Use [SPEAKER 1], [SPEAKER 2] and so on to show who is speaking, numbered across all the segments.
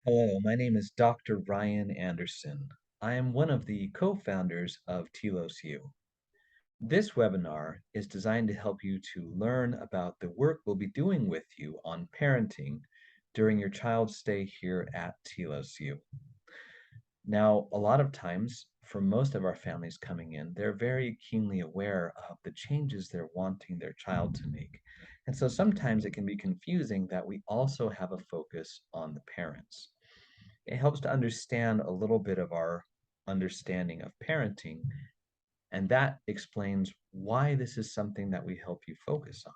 [SPEAKER 1] Hello, my name is Dr. Ryan Anderson. I am one of the co-founders of Telos U. This webinar is designed to help you to learn about the work we'll be doing with you on parenting during your child's stay here at Telos U. Now, a lot of times, for most of our families coming in, they're very keenly aware of the changes they're wanting their child to make. And so sometimes it can be confusing that we also have a focus on the parents. It helps to understand a little bit of our understanding of parenting, and that explains why this is something that we help you focus on.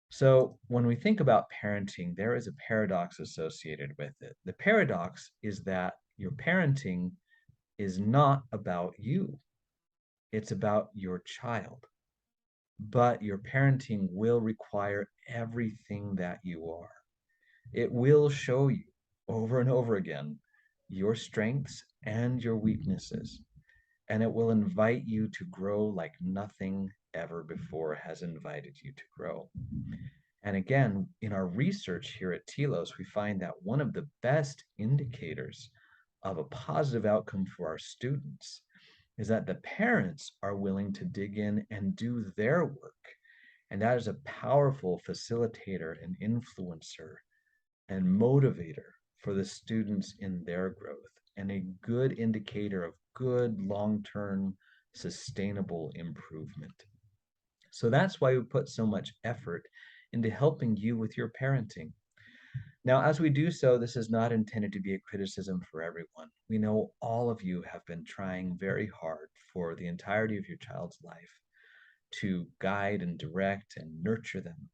[SPEAKER 1] So, when we think about parenting, there is a paradox associated with it. The paradox is that your parenting is not about you, it's about your child. But your parenting will require everything that you are. It will show you over and over again your strengths and your weaknesses, and it will invite you to grow like nothing ever before has invited you to grow. And again, in our research here at Telos, we find that one of the best indicators of a positive outcome for our students is that the parents are willing to dig in and do their work. And that is a powerful facilitator and influencer and motivator for the students in their growth and a good indicator of good long-term sustainable improvement. So that's why we put so much effort into helping you with your parenting. Now, as we do so, this is not intended to be a criticism for everyone. We know all of you have been trying very hard for the entirety of your child's life to guide and direct and nurture them.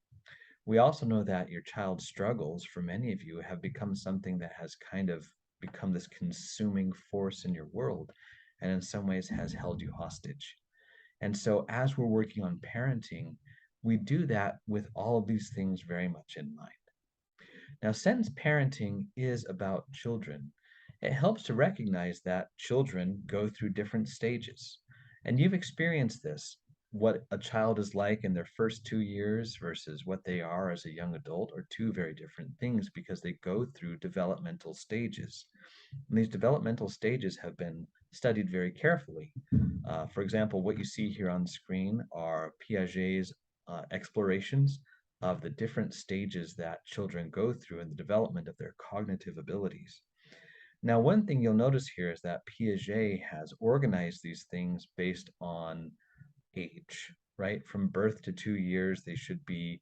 [SPEAKER 1] We also know that your child's struggles, for many of you, have become something that has kind of become this consuming force in your world, and in some ways has held you hostage. And so, as we're working on parenting, we do that with all of these things very much in mind. Now, since parenting is about children, it helps to recognize that children go through different stages. And you've experienced this. What a child is like in their first 2 years versus what they are as a young adult are two very different things because they go through developmental stages. And these developmental stages have been studied very carefully. For example, what you see here on screen are Piaget's explorations of the different stages that children go through in the development of their cognitive abilities. Now, one thing you'll notice here is that Piaget has organized these things based on age, right? From birth to 2 years, they should be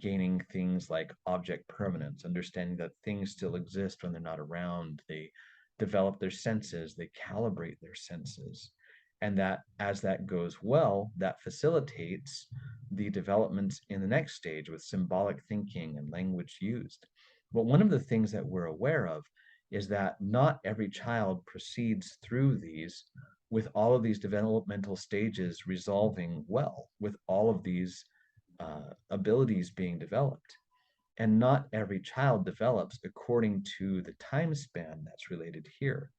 [SPEAKER 1] gaining things like object permanence, understanding that things still exist when they're not around. They develop their senses, they calibrate their senses. And that as that goes well, that facilitates the developments in the next stage with symbolic thinking and language used. But one of the things that we're aware of is that not every child proceeds through these with all of these developmental stages resolving well, with all of these abilities being developed. And not every child develops according to the time span that's related here.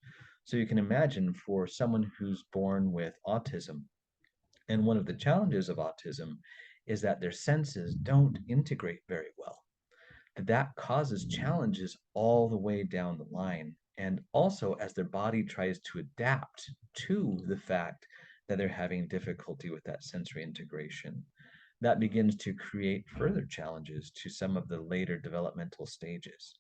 [SPEAKER 1] So you can imagine for someone who's born with autism, and one of the challenges of autism is that their senses don't integrate very well. That causes challenges all the way down the line. And also, as their body tries to adapt to the fact that they're having difficulty with that sensory integration, that begins to create further challenges to some of the later developmental stages.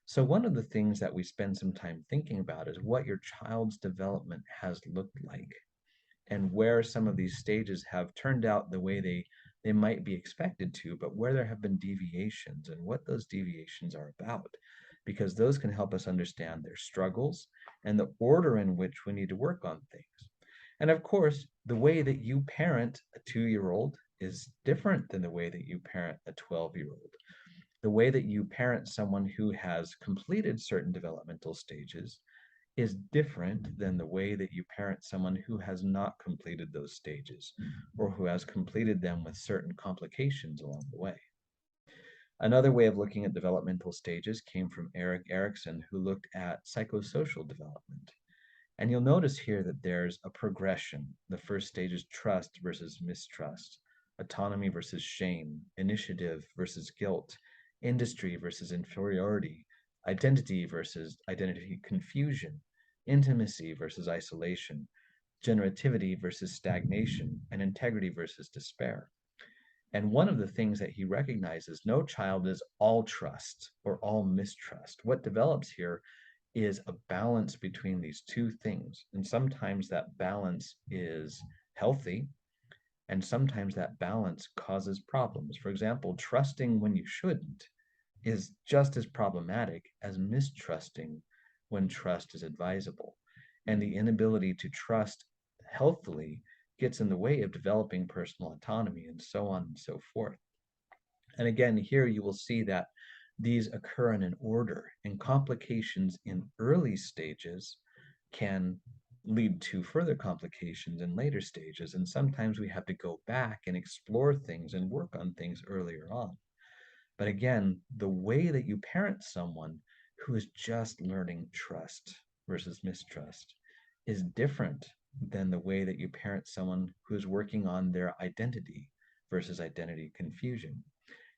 [SPEAKER 1] So, one of the things that we spend some time thinking about is what your child's development has looked like and where some of these stages have turned out the way they might be expected to, but where there have been deviations and what those deviations are about, because those can help us understand their struggles and the order in which we need to work on things. And of course, the way that you parent a 2 year old is different than the way that you parent a 12-year-old. The way that you parent someone who has completed certain developmental stages is different than the way that you parent someone who has not completed those stages or who has completed them with certain complications along the way. Another way of looking at developmental stages came from Eric Erikson, who looked at psychosocial development. And you'll notice here that there's a progression. The first stage is trust versus mistrust, autonomy versus shame, initiative versus guilt, industry versus inferiority, identity versus identity confusion, intimacy versus isolation, generativity versus stagnation, and integrity versus despair. And one of the things that he recognizes, no child is all trust or all mistrust. What develops here is a balance between these two things. And sometimes that balance is healthy, and sometimes that balance causes problems. For example, trusting when you shouldn't is just as problematic as mistrusting when trust is advisable. And the inability to trust healthily gets in the way of developing personal autonomy and so on and so forth. And again, here you will see that these occur in an order, and complications in early stages can lead to further complications in later stages. And sometimes we have to go back and explore things and work on things earlier on. But again, the way that you parent someone who is just learning trust versus mistrust is different than the way that you parent someone who's working on their identity versus identity confusion.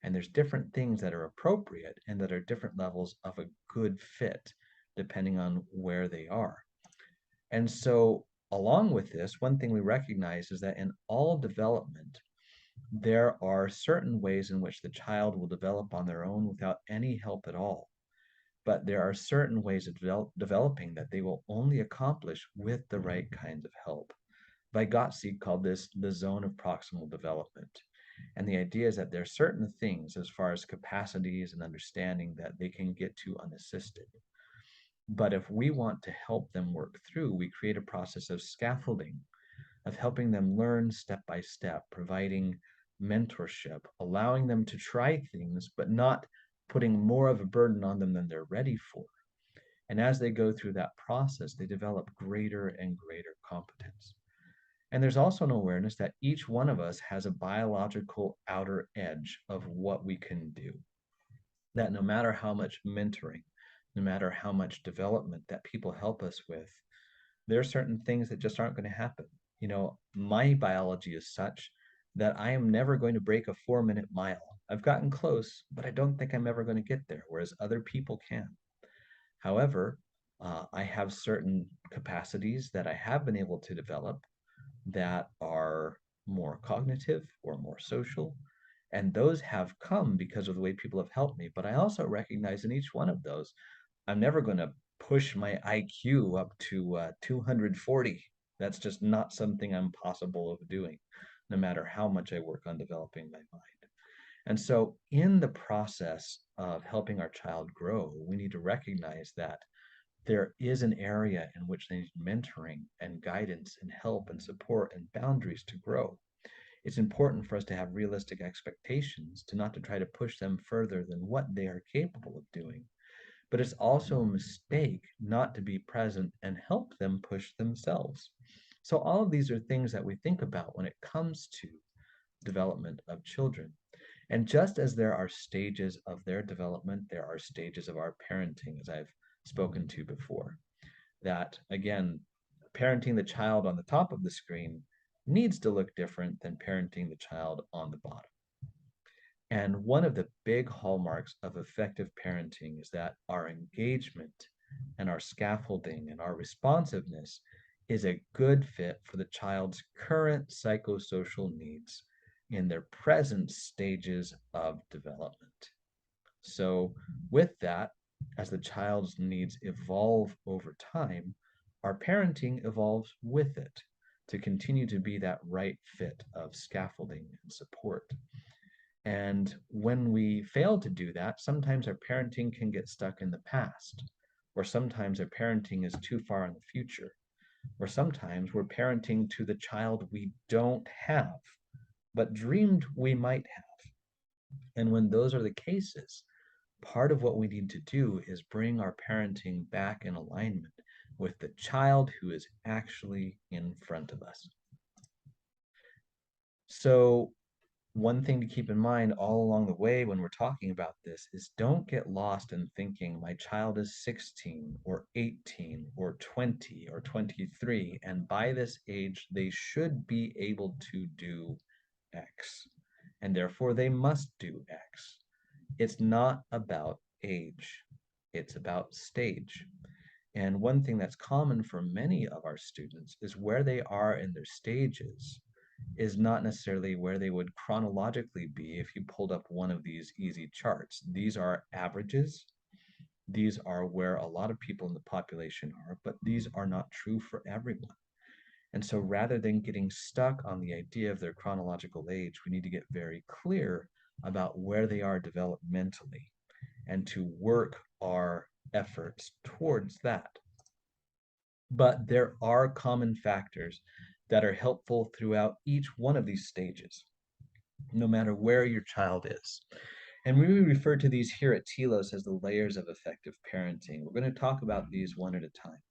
[SPEAKER 1] And there's different things that are appropriate and that are different levels of a good fit depending on where they are. And so, along with this, one thing we recognize is that in all development, there are certain ways in which the child will develop on their own without any help at all. But there are certain ways of developing that they will only accomplish with the right kinds of help. Vygotsky called this the zone of proximal development. And the idea is that there are certain things, as far as capacities and understanding, that they can get to unassisted. But if we want to help them work through, we create a process of scaffolding, of helping them learn step by step, providing mentorship, allowing them to try things, but not putting more of a burden on them than they're ready for. And as they go through that process, they develop greater and greater competence. And there's also an awareness that each one of us has a biological outer edge of what we can do. That no matter how much mentoring, no matter how much development that people help us with, there are certain things that just aren't going to happen. You know, my biology is such that I am never going to break a 4 minute mile. I've gotten close, but I don't think I'm ever going to get there, whereas other people can. However, I have certain capacities that I have been able to develop that are more cognitive or more social. And those have come because of the way people have helped me. But I also recognize in each one of those, I'm never going to push my IQ up to 240. That's just not something I'm possible of doing, no matter how much I work on developing my mind. And so, in the process of helping our child grow, we need to recognize that there is an area in which they need mentoring and guidance and help and support and boundaries to grow. It's important for us to have realistic expectations, to not to try to push them further than what they are capable of doing. But it's also a mistake not to be present and help them push themselves. So all of these are things that we think about when it comes to development of children. And just as there are stages of their development, there are stages of our parenting, as I've spoken to before. That, again, parenting the child on the top of the screen needs to look different than parenting the child on the bottom. And one of the big hallmarks of effective parenting is that our engagement and our scaffolding and our responsiveness is a good fit for the child's current psychosocial needs in their present stages of development. So, with that, as the child's needs evolve over time, our parenting evolves with it to continue to be that right fit of scaffolding and support. And when we fail to do that, sometimes our parenting can get stuck in the past, or sometimes our parenting is too far in the future, or sometimes we're parenting to the child we don't have, but dreamed we might have. And when those are the cases, part of what we need to do is bring our parenting back in alignment with the child who is actually in front of us. So, one thing to keep in mind all along the way when we're talking about this is don't get lost in thinking my child is 16 or 18 or 20 or 23, and by this age they should be able to do X, and therefore they must do X. It's not about age. it's about stage. And one thing that's common for many of our students is where they are in their stages is not necessarily where they would chronologically be if you pulled up one of these easy charts. These are averages. These are where a lot of people in the population are, but these are not true for everyone. And so rather than getting stuck on the idea of their chronological age, we need to get very clear about where they are developmentally and to work our efforts towards that. But there are common factors that are helpful throughout each one of these stages, no matter where your child is. And we refer to these here at Telos as the layers of effective parenting. We're going to talk about these one at a time.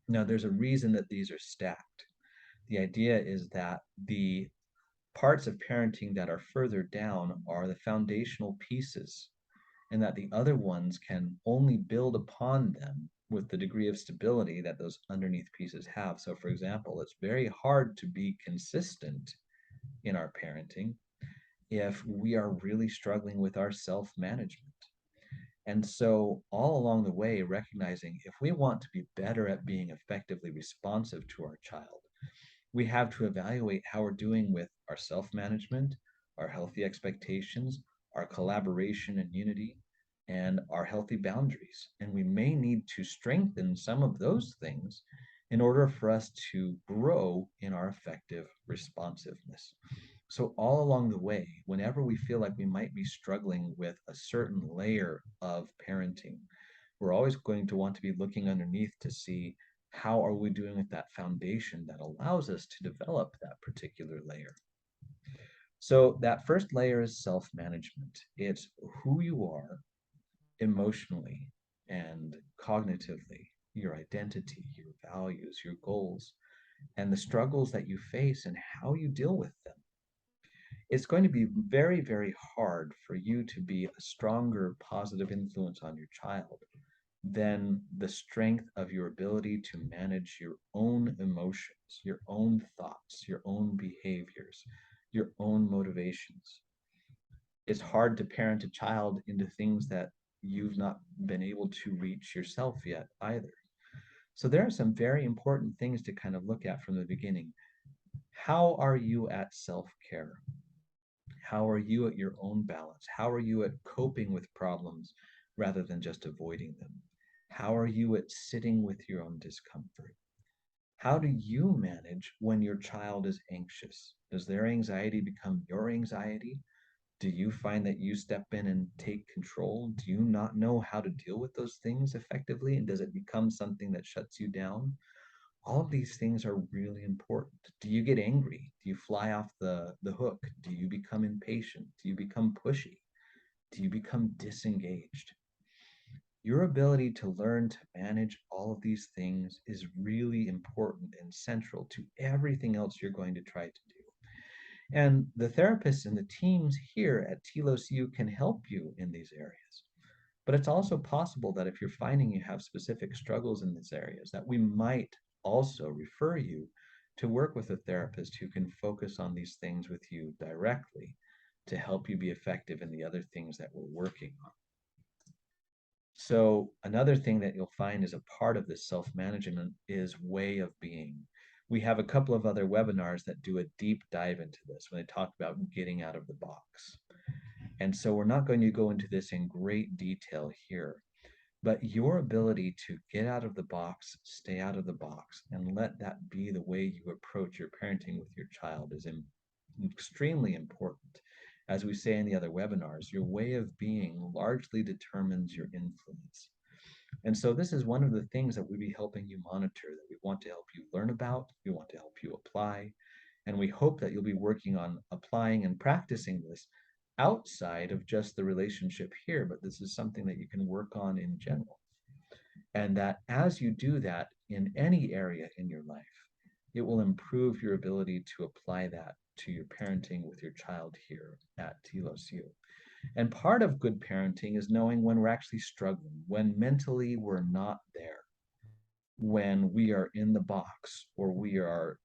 [SPEAKER 1] Now, there's a reason that these are stacked. The idea is that the parts of parenting that are further down are the foundational pieces, and that the other ones can only build upon them with the degree of stability that those underneath pieces have. So, for example, it's very hard to be consistent in our parenting if we are really struggling with our self management. And so, all along the way, recognizing if we want to be better at being effectively responsive to our child, we have to evaluate how we're doing with our self management, our healthy expectations, our collaboration and unity, and our healthy boundaries. And we may need to strengthen some of those things in order for us to grow in our effective responsiveness. So, all along the way, whenever we feel like we might be struggling with a certain layer of parenting, we're always going to want to be looking underneath to see how are we doing with that foundation that allows us to develop that particular layer. So that first layer is self-management. It's who you are emotionally and cognitively, your identity, your values, your goals, and the struggles that you face and how you deal with them. It's going to be very, very hard for you to be a stronger positive influence on your child than the strength of your ability to manage your own emotions, your own thoughts, your own behaviors, your own motivations. It's hard to parent a child into things that you've not been able to reach yourself yet either. So there are some very important things to kind of look at from the beginning. How are you at self-care? How are you at your own balance? How are you at coping with problems rather than just avoiding them? How are you at sitting with your own discomfort? How do you manage when your child is anxious? Does their anxiety become your anxiety? Do you find that you step in and take control? Do you not know how to deal with those things effectively? And does it become something that shuts you down? All of these things are really important. Do you get angry? Do you fly off the hook? Do you become impatient? Do you become pushy? Do you become disengaged? Your ability to learn to manage all of these things is really important and central to everything else you're going to try to do. And the therapists and the teams here at Telos U can help you in these areas. But it's also possible that if you're finding you have specific struggles in these areas, that we might also refer you to work with a therapist who can focus on these things with you directly to help you be effective in the other things that we're working on. So another thing that you'll find is a part of this self-management is way of being. We have a couple of other webinars that do a deep dive into this when they talk about getting out of the box. And so we're not going to go into this in great detail here, but your ability to get out of the box, stay out of the box, and let that be the way you approach your parenting with your child is extremely important. As we say in the other webinars, your way of being largely determines your influence. And so this is one of the things that we'll be helping you monitor, that we want to help you learn about, we want to help you apply, and we hope that you'll be working on applying and practicing this outside of just the relationship here, but this is something that you can work on in general. And that as you do that in any area in your life, it will improve your ability to apply that to your parenting with your child here at Telos U. And part of good parenting is knowing when we're actually struggling, when mentally we're not there, when we are in the box, or we are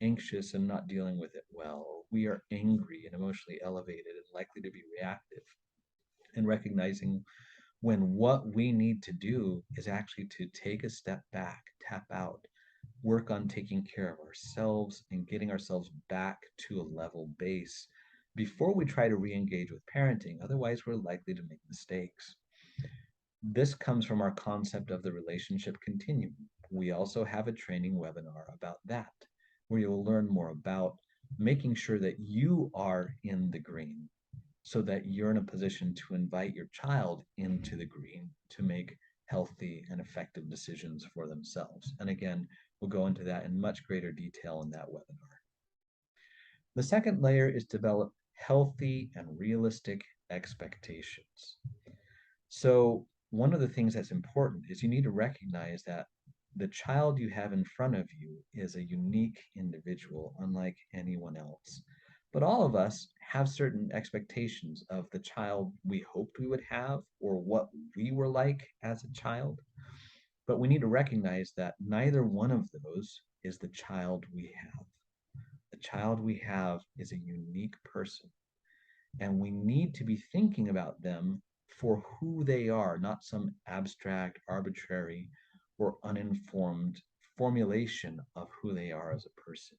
[SPEAKER 1] anxious and not dealing with it well, or we are angry and emotionally elevated and likely to be reactive, and recognizing when what we need to do is actually to take a step back, tap out, work on taking care of ourselves and getting ourselves back to a level base before we try to re engage with parenting. Otherwise, we're likely to make mistakes. This comes from our concept of the relationship continuum. We also have a training webinar about that, where you'll learn more about making sure that you are in the green so that you're in a position to invite your child into the green to make healthy and effective decisions for themselves. And again, we'll go into that in much greater detail in that webinar. The second layer is develop healthy and realistic expectations. So, one of the things that's important is you need to recognize that the child you have in front of you is a unique individual, unlike anyone else. But all of us have certain expectations of the child we hoped we would have or what we were like as a child. But we need to recognize that neither one of those is the child we have. The child we have is a unique person, and we need to be thinking about them for who they are, not some abstract, arbitrary, or uninformed formulation of who they are as a person.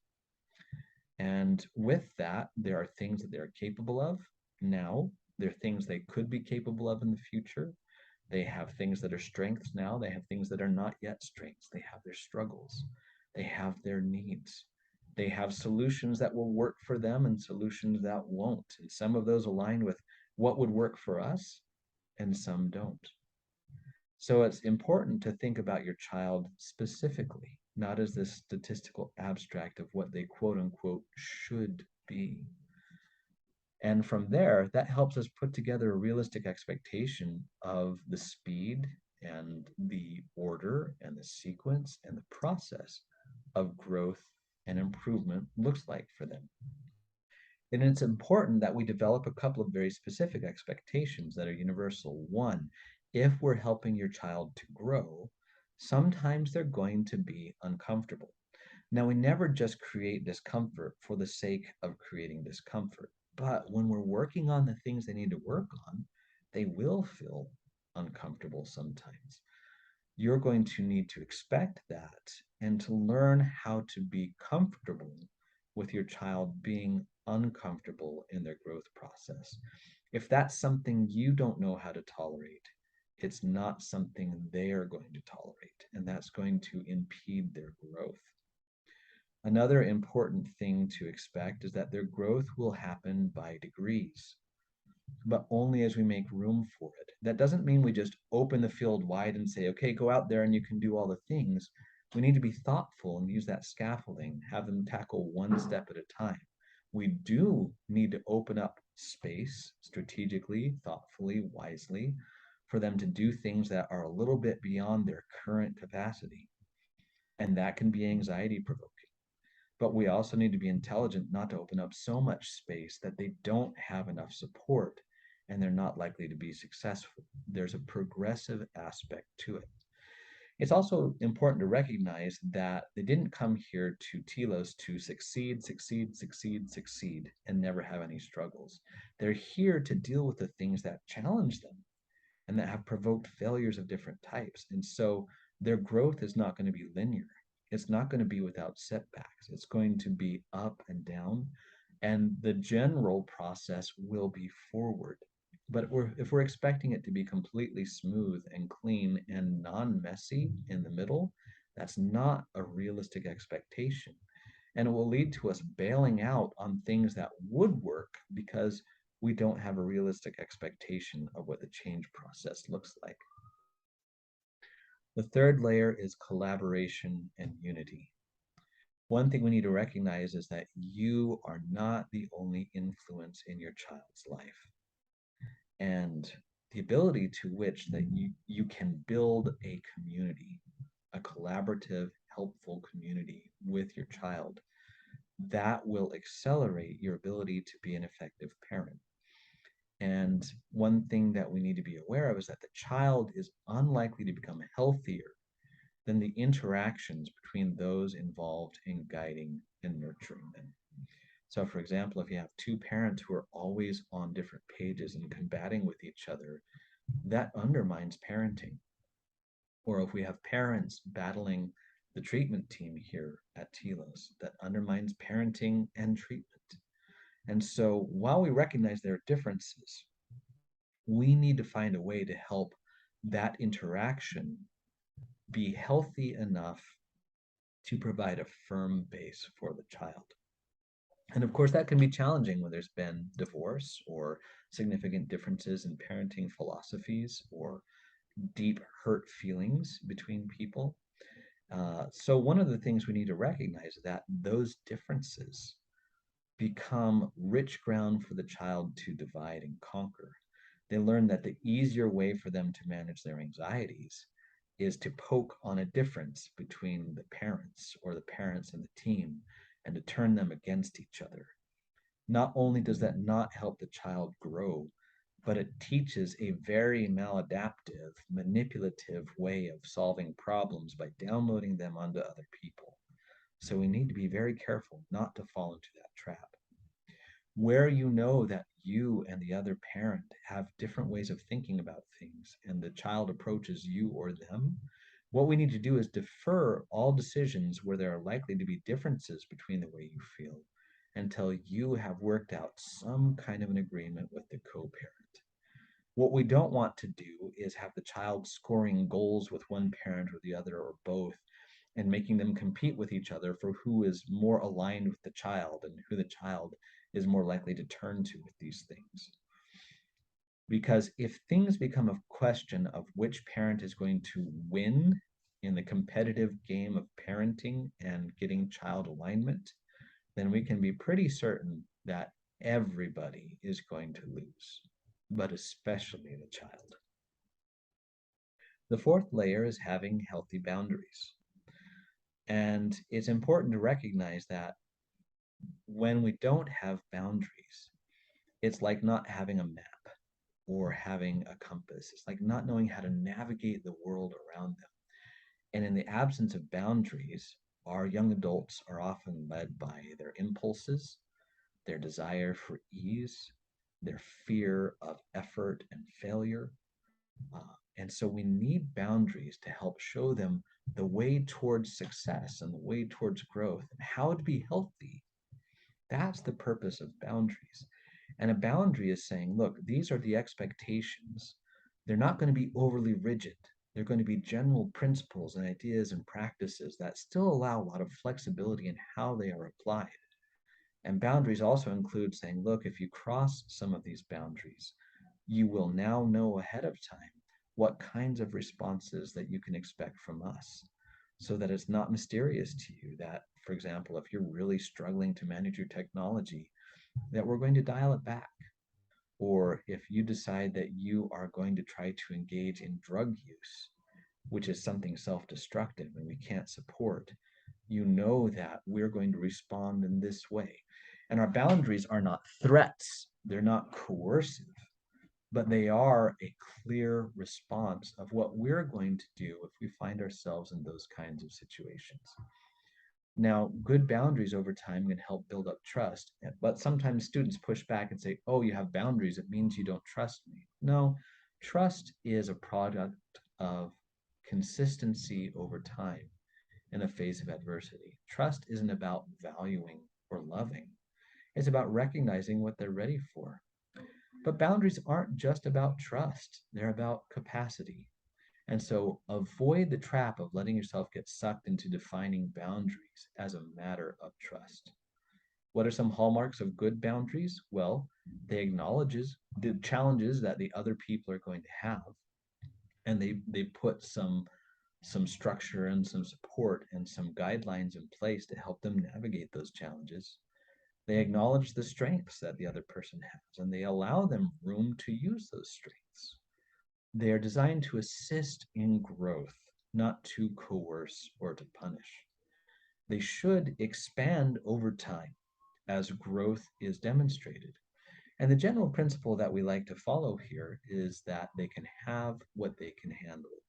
[SPEAKER 1] And with that, there are things that they're capable of now. There are things they could be capable of in the future. They have things that are strengths now. They have things that are not yet strengths. They have their struggles. They have their needs. They have solutions that will work for them and solutions that won't. And some of those align with what would work for us, and some don't. So it's important to think about your child specifically, not as this statistical abstract of what they quote unquote should be. And from there, that helps us put together a realistic expectation of the speed and the order and the sequence and the process of growth and improvement looks like for them. And it's important that we develop a couple of very specific expectations that are universal. One, if we're helping your child to grow, sometimes they're going to be uncomfortable. Now, we never just create discomfort for the sake of creating discomfort, but when we're working on the things they need to work on, they will feel uncomfortable sometimes. You're going to need to expect that and to learn how to be comfortable with your child being uncomfortable in their growth process. If that's something you don't know how to tolerate, it's not something they are going to tolerate, and that's going to impede their growth. Another important thing to expect is that their growth will happen by degrees, but only as we make room for it. That doesn't mean we just open the field wide and say, okay, go out there and you can do all the things. We need to be thoughtful and use that scaffolding, have them tackle one step at a time. We do need to open up space strategically, thoughtfully, wisely for them to do things that are a little bit beyond their current capacity. And that can be anxiety provoking. But we also need to be intelligent not to open up so much space that they don't have enough support and they're not likely to be successful. There's a progressive aspect to it. It's also important to recognize that they didn't come here to Telos to succeed, succeed, succeed, succeed, and never have any struggles. They're here to deal with the things that challenge them and that have provoked failures of different types. And so their growth is not going to be linear. It's not going to be without setbacks. It's going to be up and down, and the general process will be forward. But if we're expecting it to be completely smooth and clean and non-messy in the middle, that's not a realistic expectation. And it will lead to us bailing out on things that would work because we don't have a realistic expectation of what the change process looks like. The third layer is collaboration and unity. One thing we need to recognize is that you are not the only influence in your child's life. And the ability to which that you can build a community, a collaborative, helpful community with your child, that will accelerate your ability to be an effective parent. And one thing that we need to be aware of is that the child is unlikely to become healthier than the interactions between those involved in guiding and nurturing them. So, for example, if you have two parents who are always on different pages and combating with each other, that undermines parenting. Or if we have parents battling the treatment team here at Telos, that undermines parenting and treatment. And so while we recognize there are differences, we need to find a way to help that interaction be healthy enough to provide a firm base for the child. And of course, that can be challenging when there's been divorce or significant differences in parenting philosophies or deep hurt feelings between people. So, one of the things we need to recognize is that those differences become rich ground for the child to divide and conquer. They learn that the easier way for them to manage their anxieties is to poke on a difference between the parents or the parents and the team and to turn them against each other. Not only does that not help the child grow, but it teaches a very maladaptive, manipulative way of solving problems by downloading them onto other people. So we need to be very careful not to fall into that trap. Where you know that you and the other parent have different ways of thinking about things and the child approaches you or them, what we need to do is defer all decisions where there are likely to be differences between the way you feel until you have worked out some kind of an agreement with the co parent. What we don't want to do is have the child scoring goals with one parent or the other or both and making them compete with each other for who is more aligned with the child and who the child is more likely to turn to with these things. Because if things become a question of which parent is going to win in the competitive game of parenting and getting child alignment, then we can be pretty certain that everybody is going to lose, but especially the child. The fourth layer is having healthy boundaries. And it's important to recognize that when we don't have boundaries, it's like not having a map or having a compass. It's like not knowing how to navigate the world around them. And in the absence of boundaries, our young adults are often led by their impulses, their desire for ease, their fear of effort and failure. And so we need boundaries to help show them the way towards success and the way towards growth and how to be healthy. That's the purpose of boundaries. And a boundary is saying, look, these are the expectations. They're not going to be overly rigid. They're going to be general principles and ideas and practices that still allow a lot of flexibility in how they are applied. And boundaries also include saying, look, if you cross some of these boundaries, you will now know ahead of time what kinds of responses that you can expect from us so that it's not mysterious to you that, for example, if you're really struggling to manage your technology, that we're going to dial it back. Or if you decide that you are going to try to engage in drug use, which is something self destructive and we can't support, you know that we're going to respond in this way. And our boundaries are not threats, they're not coercive, but they are a clear response of what we're going to do if we find ourselves in those kinds of situations. Now, good boundaries over time can help build up trust, but sometimes students push back and say, oh, you have boundaries, it means you don't trust me. No, trust is a product of consistency over time in the face of adversity. Trust isn't about valuing or loving, it's about recognizing what they're ready for. But boundaries aren't just about trust, they're about capacity. And so avoid the trap of letting yourself get sucked into defining boundaries as a matter of trust. What are some hallmarks of good boundaries? Well, they acknowledges the challenges that the other people are going to have, and they put some structure and some support and some guidelines in place to help them navigate those challenges. They acknowledge the strengths that the other person has, and they allow them room to use those strengths. They are designed to assist in growth, not to coerce or to punish. They should expand over time as growth is demonstrated. And the general principle that we like to follow here is that they can have what they can handle.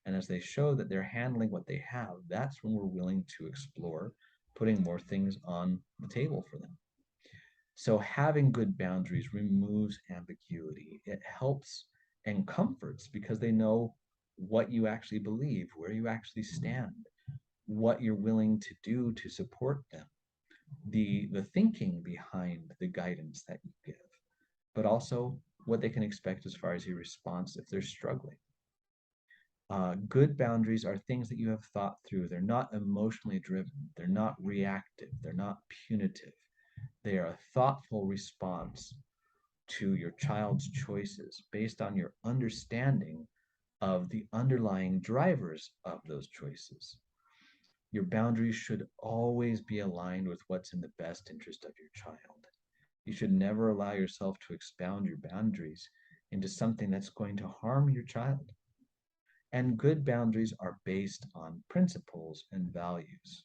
[SPEAKER 1] And as they show that they're handling what they have, that's when we're willing to explore putting more things on the table for them. So having good boundaries removes ambiguity. It helps and comforts because they know what you actually believe, where you actually stand, what you're willing to do to support them, the thinking behind the guidance that you give, but also what they can expect as far as your response if they're struggling. Good boundaries are things that you have thought through. They're not emotionally driven. They're not reactive. They're not punitive. They are a thoughtful response to your child's choices based on your understanding of the underlying drivers of those choices. Your boundaries should always be aligned with what's in the best interest of your child. You should never allow yourself to expound your boundaries into something that's going to harm your child. And good boundaries are based on principles and values.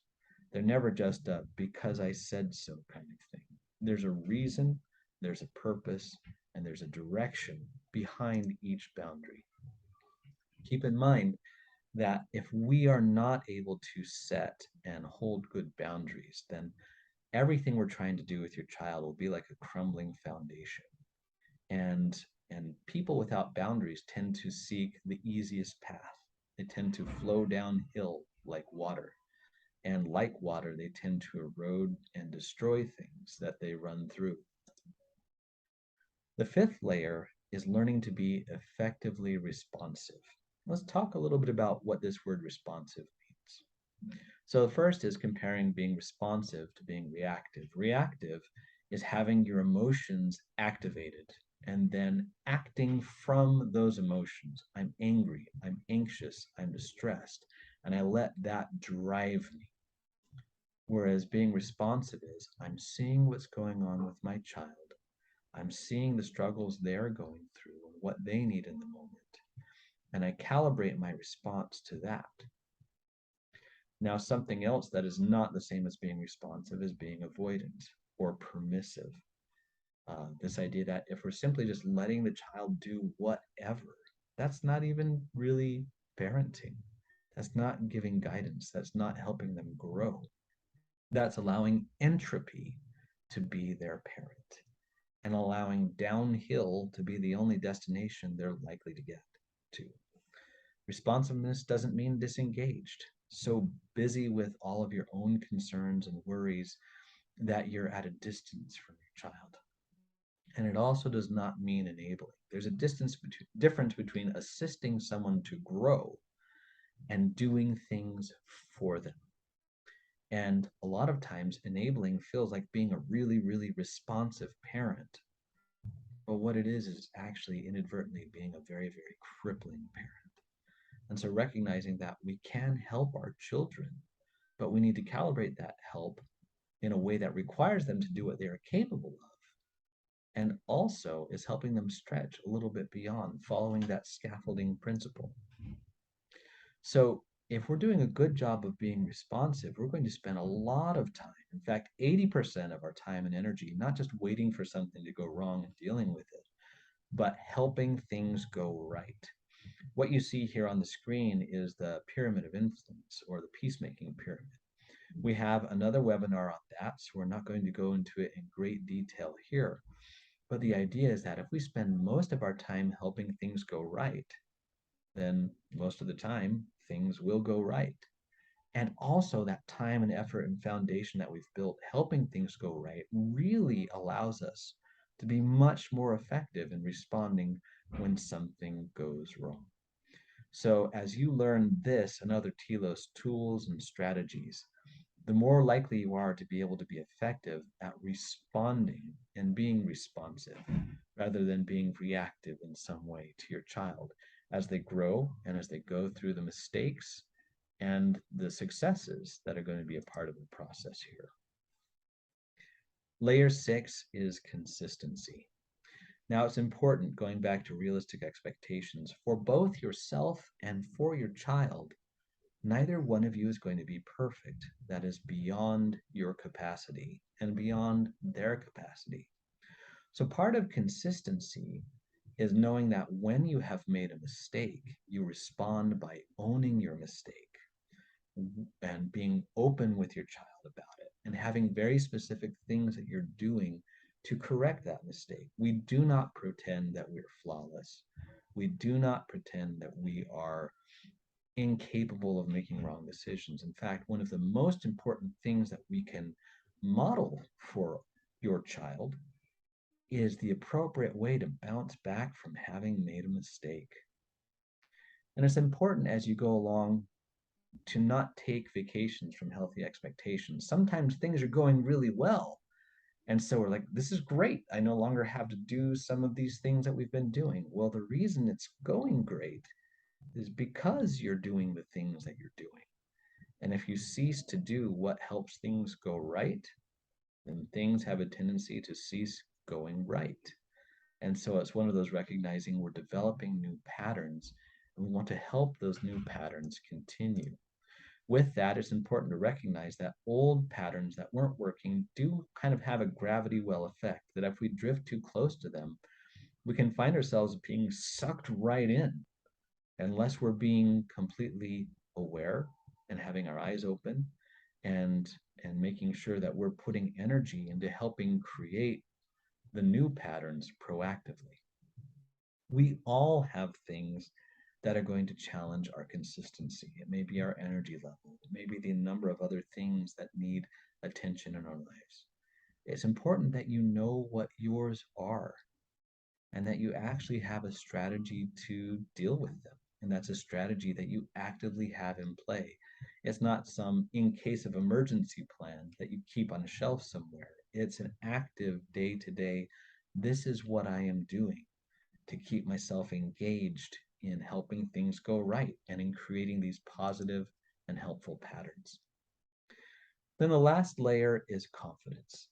[SPEAKER 1] They're never just a because I said so kind of thing. There's a reason, there's a purpose, and there's a direction behind each boundary. Keep in mind that if we are not able to set and hold good boundaries, then everything we're trying to do with your child will be like a crumbling foundation. And and people without boundaries tend to seek the easiest path. They tend to flow downhill like water. And like water, they tend to erode and destroy things that they run through. The fifth layer is learning to be effectively responsive. Let's talk a little bit about what this word responsive means. So, the first is comparing being responsive to being reactive. Reactive is having your emotions activated and then acting from those emotions. I'm angry, I'm anxious, I'm distressed, and I let that drive me. Whereas being responsive is I'm seeing what's going on with my child. I'm seeing the struggles they're going through and what they need in the moment. And I calibrate my response to that. Now, something else that is not the same as being responsive is being avoidant or permissive. This idea that if we're simply just letting the child do whatever, that's not even really parenting. That's not giving guidance. That's not helping them grow. That's allowing entropy to be their parent and allowing downhill to be the only destination they're likely to get to. Responsiveness doesn't mean disengaged, so busy with all of your own concerns and worries that you're at a distance from your child. And it also does not mean enabling. There's a difference between assisting someone to grow and doing things for them. And a lot of times, enabling feels like being a really, really responsive parent. But what it is actually inadvertently being a very, very crippling parent. And so recognizing that we can help our children, but we need to calibrate that help in a way that requires them to do what they are capable of and also is helping them stretch a little bit beyond following that scaffolding principle. So if we're doing a good job of being responsive, we're going to spend a lot of time, in fact, 80% of our time and energy, not just waiting for something to go wrong and dealing with it, but helping things go right. What you see here on the screen is the pyramid of influence or the peacemaking pyramid. We have another webinar on that, so we're not going to go into it in great detail here. But the idea is that if we spend most of our time helping things go right, then most of the time things will go right. And also, that time and effort and foundation that we've built helping things go right really allows us to be much more effective in responding when something goes wrong. So, as you learn this and other Telos tools and strategies, the more likely you are to be able to be effective at responding and being responsive rather than being reactive in some way to your child as they grow and as they go through the mistakes and the successes that are going to be a part of the process here. Layer 6 is consistency. Now, it's important, going back to realistic expectations, for both yourself and for your child. Neither one of you is going to be perfect. That is beyond your capacity and beyond their capacity. So, part of consistency is knowing that when you have made a mistake, you respond by owning your mistake and being open with your child about it and having very specific things that you're doing to correct that mistake. We do not pretend that we're flawless. We do not pretend that we are incapable of making wrong decisions. In fact, one of the most important things that we can model for your child is the appropriate way to bounce back from having made a mistake. And it's important as you go along to not take vacations from healthy expectations. Sometimes things are going really well. And so we're like, this is great. I no longer have to do some of these things that we've been doing. Well, the reason it's going great is because you're doing the things that you're doing. And if you cease to do what helps things go right, then things have a tendency to cease going right. And so it's one of those recognizing we're developing new patterns and we want to help those new patterns continue. With that, it's important to recognize that old patterns that weren't working do kind of have a gravity well effect, that if we drift too close to them, we can find ourselves being sucked right in unless we're being completely aware and having our eyes open and making sure that we're putting energy into helping create the new patterns proactively. We all have things that are going to challenge our consistency. It may be our energy level, it may be the number of other things that need attention in our lives. It's important that you know what yours are and that you actually have a strategy to deal with them. And that's a strategy that you actively have in play. It's not some in case of emergency plan that you keep on a shelf somewhere. It's an active day to day, this is what I am doing to keep myself engaged in helping things go right and in creating these positive and helpful patterns. Then the last layer is confidence.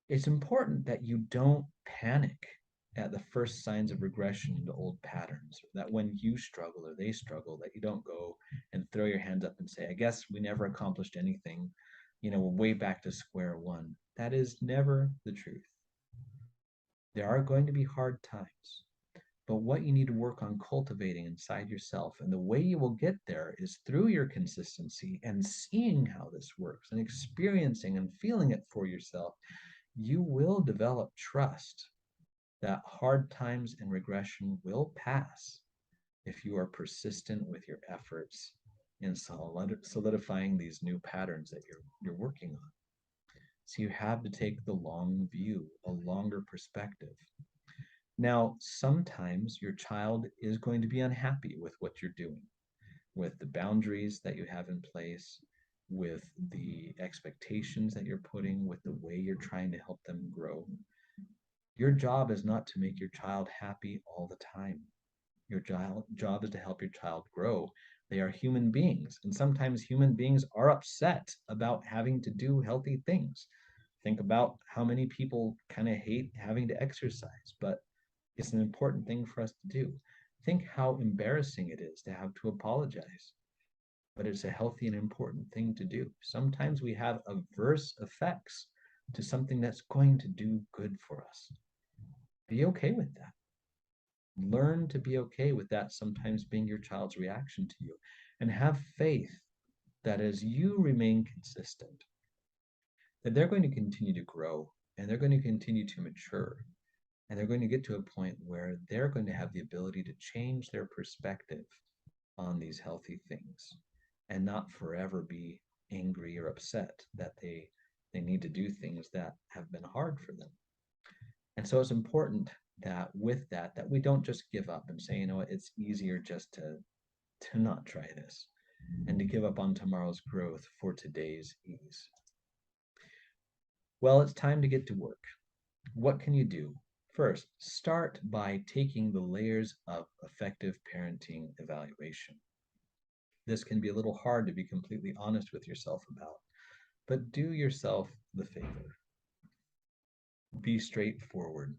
[SPEAKER 1] It's important that you don't panic at the first signs of regression into old patterns, that when you struggle or they struggle, that you don't go and throw your hands up and say, I guess we never accomplished anything, we're way back to square one. That is never the truth. There are going to be hard times, but what you need to work on cultivating inside yourself, and the way you will get there is through your consistency and seeing how this works and experiencing and feeling it for yourself. You will develop trust that hard times and regression will pass if you are persistent with your efforts in solidifying these new patterns that you're working on. So you have to take the long view, a longer perspective. Now, sometimes your child is going to be unhappy with what you're doing, with the boundaries that you have in place, with the expectations that you're putting, with the way you're trying to help them grow. Your job is not to make your child happy all the time. Your job is to help your child grow. They are human beings, and sometimes human beings are upset about having to do healthy things. Think about how many people kind of hate having to exercise, but it's an important thing for us to do. Think how embarrassing it is to have to apologize, but it's a healthy and important thing to do. Sometimes we have adverse effects to something that's going to do good for us. Be okay with that. Learn to be okay with that sometimes being your child's reaction to you, and have faith that as you remain consistent, that they're going to continue to grow and they're going to continue to mature and they're going to get to a point where they're going to have the ability to change their perspective on these healthy things and not forever be angry or upset that they need to do things that have been hard for them. And so it's important that with that we don't just give up and say, it's easier just to not try this and to give up on tomorrow's growth for today's ease. Well, it's time to get to work. What can you do? First, start by taking the layers of effective parenting evaluation. This can be a little hard to be completely honest with yourself about, but do yourself the favor. Be straightforward.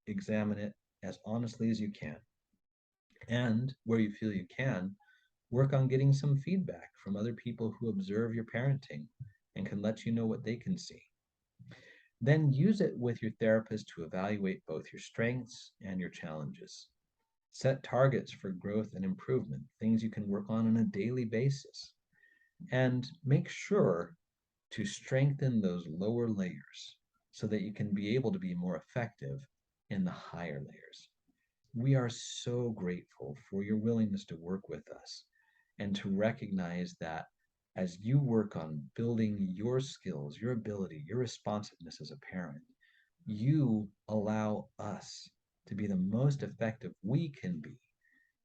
[SPEAKER 1] Examine it as honestly as you can. And where you feel you can, work on getting some feedback from other people who observe your parenting and can let you know what they can see. Then use it with your therapist to evaluate both your strengths and your challenges. Set targets for growth and improvement, things you can work on a daily basis. And make sure to strengthen those lower layers so that you can be able to be more effective in the higher layers. We are so grateful for your willingness to work with us and to recognize that as you work on building your skills, your ability, your responsiveness as a parent, you allow us to be the most effective we can be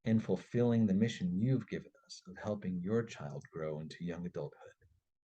[SPEAKER 1] in fulfilling the mission you've given us of helping your child grow into young adulthood.